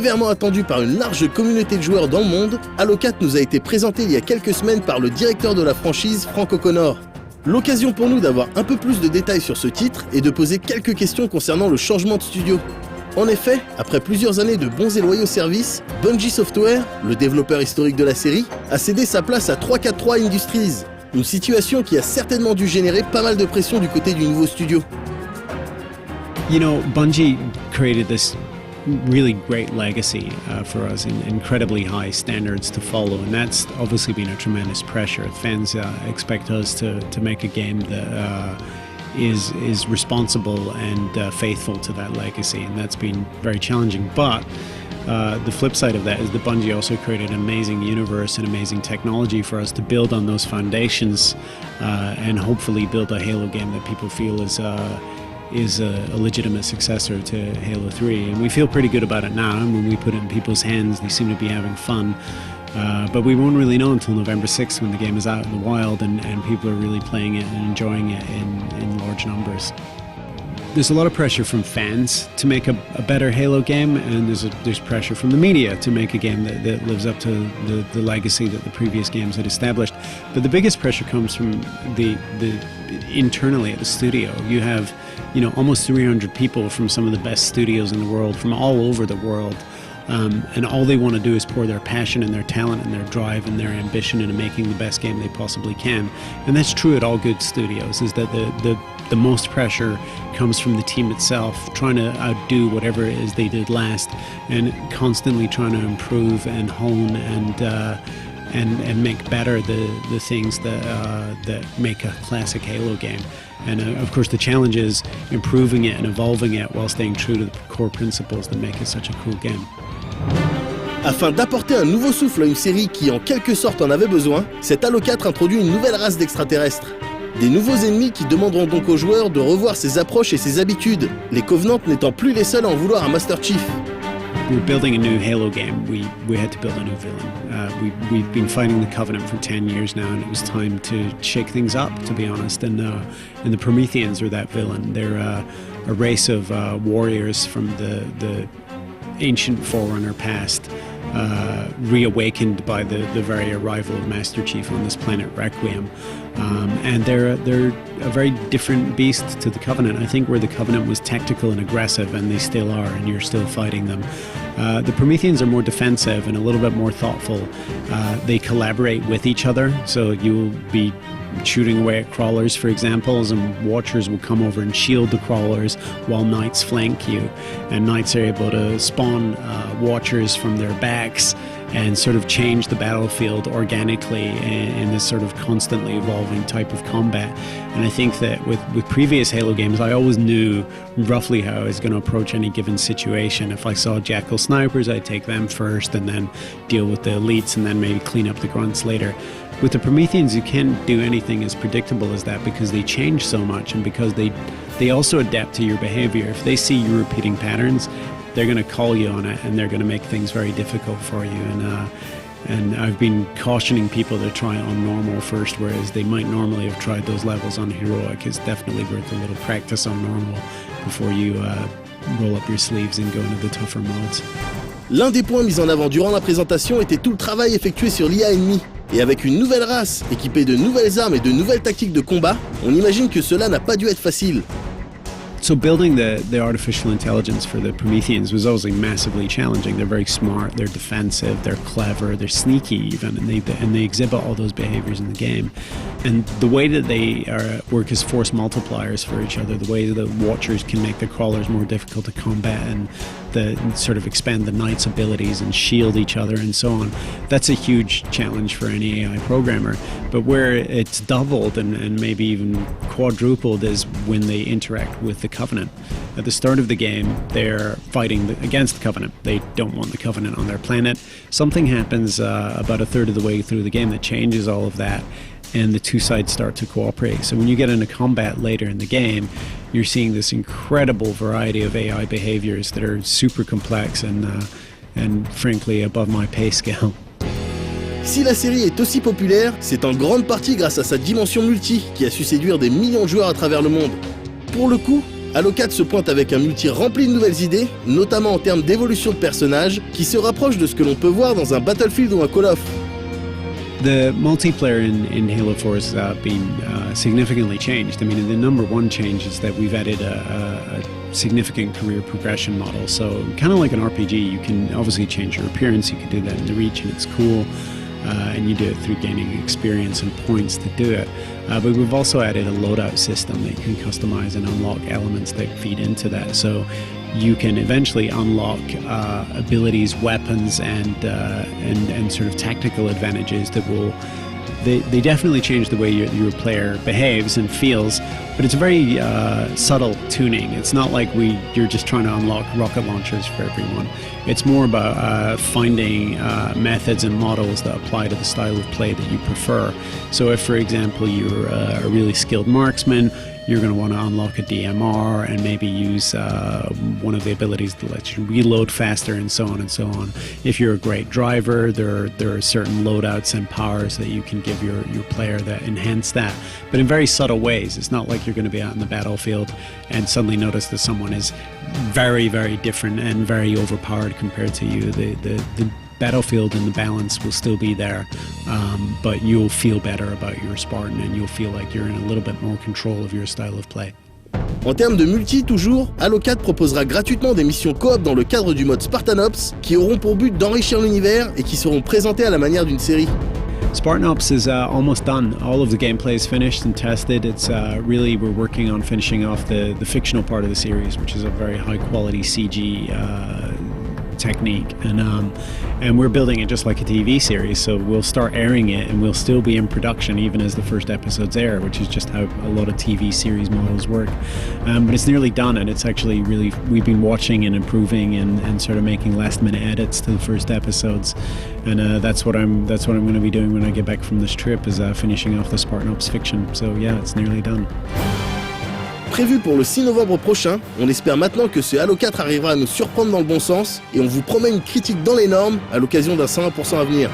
sévèrement attendu par une large communauté de joueurs dans le monde, Halo 4 nous a été présenté il y a quelques semaines par le directeur de la franchise, Frank O'Connor. L'occasion pour nous d'avoir un peu plus de détails sur ce titre et de poser quelques questions concernant le changement de studio. En effet, après plusieurs années de bons et loyaux services, Bungie Software, le développeur historique de la série, a cédé sa place à 343 Industries. Une situation qui a certainement dû générer pas mal de pression du côté du nouveau studio. You know, Bungie created this really great legacy for us, in incredibly high standards to follow, and that's obviously been a tremendous pressure. Fans expect us to make a game that is responsible and faithful to that legacy, and that's been very challenging. But the flip side of that is that Bungie also created an amazing universe and amazing technology for us to build on those foundations and hopefully build a Halo game that people feel is a legitimate successor to Halo 3. And we feel pretty good about it now, and when we put it in people's hands, they seem to be having fun. But we won't really know until November 6th when the game is out in the wild and people are really playing it and enjoying it in large numbers. There's a lot of pressure from fans to make a better Halo game, and there's pressure from the media to make a game that lives up to the legacy that the previous games had established. But the biggest pressure comes from the internally at the studio. You have, you know, almost 300 people from some of the best studios in the world, from all over the world. And all they want to do is pour their passion and their talent and their drive and their ambition into making the best game they possibly can. And that's true at all good studios, is that the most pressure comes from the team itself, trying to outdo whatever it is they did last, and constantly trying to improve and hone and make better the things that make a classic Halo game. And of course the challenge is improving it and evolving it while staying true to the core principles that make it such a cool game. Afin d'apporter un nouveau souffle à une série qui en quelque sorte en avait besoin, cet Halo 4 introduit une nouvelle race d'extraterrestres. Des nouveaux ennemis qui demanderont donc aux joueurs de revoir ses approches et ses habitudes, les Covenants n'étant plus les seuls à en vouloir à Master Chief. We're building a new Halo game. We had to build a new villain. We've been fighting the Covenant for 10 years now, and it was time to shake things up, to be honest. And the Prometheans are that villain. They're a race of warriors from the ancient Forerunner past, reawakened by the very arrival of Master Chief on this planet Requiem. And they're a very different beast to the Covenant. I think where the Covenant was tactical and aggressive, and they still are, and you're still fighting them. The Prometheans are more defensive and a little bit more thoughtful. They collaborate with each other, so you'll be shooting away at crawlers, for example, and watchers will come over and shield the crawlers while knights flank you, and knights are able to spawn watchers from their backs and sort of change the battlefield organically in this sort of constantly evolving type of combat. And I think that with previous Halo games, I always knew roughly how I was going to approach any given situation. If I saw Jackal snipers, I'd take them first and then deal with the elites and then maybe clean up the grunts later. With the Prometheans, you can't do anything as predictable as that because they change so much, and because they also adapt to your behavior. If they see you repeating patterns, they're going to call you on it, and they're going to make things very difficult for you. And I've been cautioning people to try it on normal first, whereas they might normally have tried those levels on heroic. It's definitely worth a little practice on normal before you roll up your sleeves and go into the tougher modes. L'un des points mis en avant durant la présentation était tout le travail effectué sur l'IA ennemie. Et avec une nouvelle race, équipée de nouvelles armes et de nouvelles tactiques de combat, on imagine que cela n'a pas dû être facile. So building the artificial intelligence for the Prometheans was obviously massively challenging. They're very smart, they're defensive, they're clever, they're sneaky even, and they exhibit all those behaviors in the game. And the way that they work as force multipliers for each other, the way that watchers can make the crawlers more difficult to combat and sort of expand the knights' abilities and shield each other and so on, that's a huge challenge for any AI programmer. But where it's doubled and maybe even quadrupled is when they interact with the Covenant. At the start of the game, they're fighting against the Covenant. They don't want the Covenant on their planet. Something happens about a third of the way through the game that changes all of that, and the two sides start to cooperate. So when you get into combat later in the game, you're seeing this incredible variety of AI behaviors that are super complex and frankly above my pay scale. Si la série est aussi populaire, c'est en grande partie grâce à sa dimension multi qui a su séduire des millions de joueurs à travers le monde. Pour le coup, Halo 4 se pointe avec un multi rempli de nouvelles idées, notamment en termes d'évolution de personnages, qui se rapproche de ce que l'on peut voir dans un Battlefield ou un Call of. The multiplayer in Halo 4 has been significantly changed. I mean, the number one change is that we've added a significant career progression model. So kind of like an RPG, you can obviously change your appearance, you can do that in the Reach and it's cool. And you do it through gaining experience and points to do it. But we've also added a loadout system that you can customize and unlock elements that feed into that. So you can eventually unlock abilities, weapons, and sort of tactical advantages that will. They definitely change the way your player behaves and feels, but it's a very subtle tuning. It's not like you're just trying to unlock rocket launchers for everyone. It's more about finding methods and models that apply to the style of play that you prefer. So if, for example, you're a really skilled marksman, you're going to want to unlock a DMR and maybe use one of the abilities that lets you reload faster and so on and so on. If you're a great driver, there are certain loadouts and powers that you can give your player that enhance that, but in very subtle ways. It's not like you're going to be out in the battlefield and suddenly notice that someone is very, very different and very overpowered compared to you. The battlefield and the balance will still be there, but you'll feel better about your Spartan and you'll feel like you're in a little bit more control of your style of play. En termes de multi toujours, Halo 4 proposera gratuitement des missions coop dans le cadre du mode Spartan Ops qui auront pour but d'enrichir l'univers et qui seront présentées à la manière d'une série. Spartan Ops is almost done. All of the gameplay is finished and tested. It's really, we're working on finishing off the fictional part of the series, which is a very high quality CG technique, and we're building it just like a TV series, so we'll start airing it and we'll still be in production even as the first episodes air, which is just how a lot of TV series models work. But it's nearly done, and it's actually really, we've been watching and improving and sort of making last minute edits to the first episodes, and that's what I'm going to be doing when I get back from this trip, is finishing off the Spartan Ops fiction. So yeah, it's nearly done. Prévu pour le 6 novembre prochain, on espère maintenant que ce Halo 4 arrivera à nous surprendre dans le bon sens et on vous promet une critique dans les normes à l'occasion d'un 101% à venir.